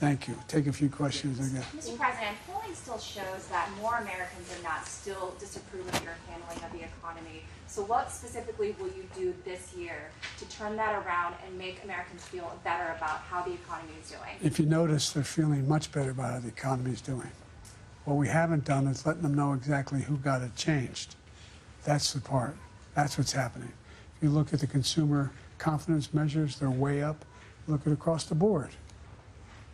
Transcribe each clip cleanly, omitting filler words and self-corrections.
Thank you. Take a few questions again. Mr. President, polling still shows that more Americans than not still disapprove of your handling of the economy. So what specifically will you do this year to turn that around and make Americans feel better about how the economy is doing? If you notice, they're feeling much better about how the economy is doing. What we haven't done is letting them know exactly who got it changed. That's the part. That's what's happening. If you look at the consumer confidence measures, they're way up. Look at across the board.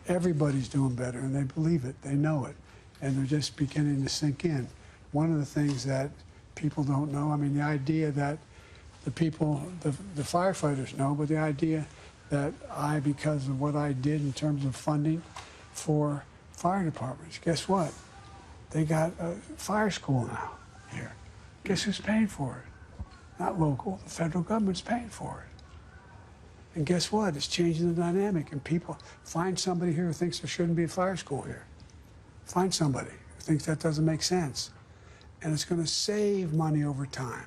Everybody's doing better, and they believe it. They know it, and they're just beginning to sink in. One of the things that people don't know, I mean, the idea that the firefighters know, but the idea that because of what I did in terms of funding for fire departments, guess what? They got a fire school now here. Guess who's paying for it? Not local. The federal government's paying for it. And guess what? It's changing the dynamic. And people find somebody here who thinks there shouldn't be a fire school here. Find somebody who thinks that doesn't make sense. And it's going to save money over time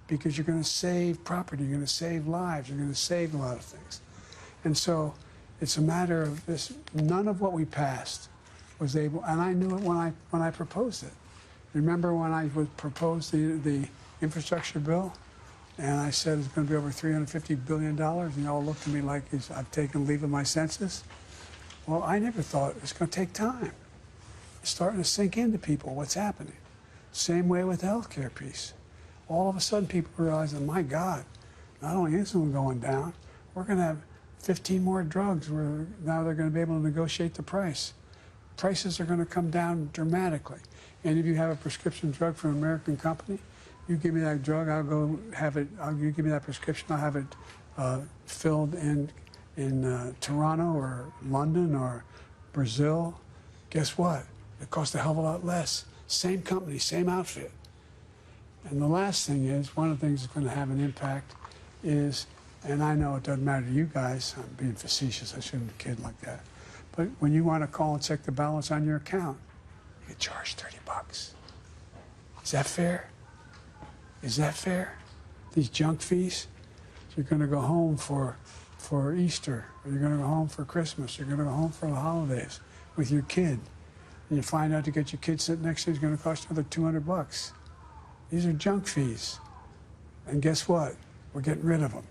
because you're going to save property, you're going to save lives, you're going to save a lot of things. And so it's a matter of this. None of what we passed was able, and I knew it when I proposed it. Remember when I proposed the infrastructure bill? And I said it's going to be over $350 billion. And you all looked at me like I've taken leave of my senses. Well, I never thought it's going to take time. It's starting to sink into people what's happening. Same way with the healthcare piece. All of a sudden, people realize, my God, not only insulin going down, we're going to have 15 more drugs where now they're going to be able to negotiate the price. Prices are going to come down dramatically. And if you have a prescription drug from an American company, you give me that drug, I'll go have it. You give me that prescription, I'll have it filled in Toronto or London or Brazil. Guess what? It costs a hell of a lot less. Same company, same outfit. And the last thing is, one of the things that's going to have an impact is, and I know it doesn't matter to you guys, I'm being facetious, I shouldn't kid like that, but when you want to call and check the balance on your account, you get charged $30. Is that fair? Is that fair? These junk fees? You're going to go home for Easter, or you're going to go home for Christmas, you're going to go home for the holidays with your kid, and you find out to get your kid sitting next to you is going to cost another $200. These are junk fees. And guess what? We're getting rid of them.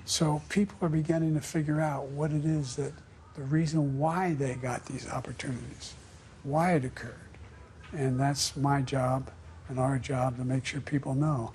So people are beginning to figure out what it is that the reason why they got these opportunities, why it occurred. And that's my job and our job to make sure people know.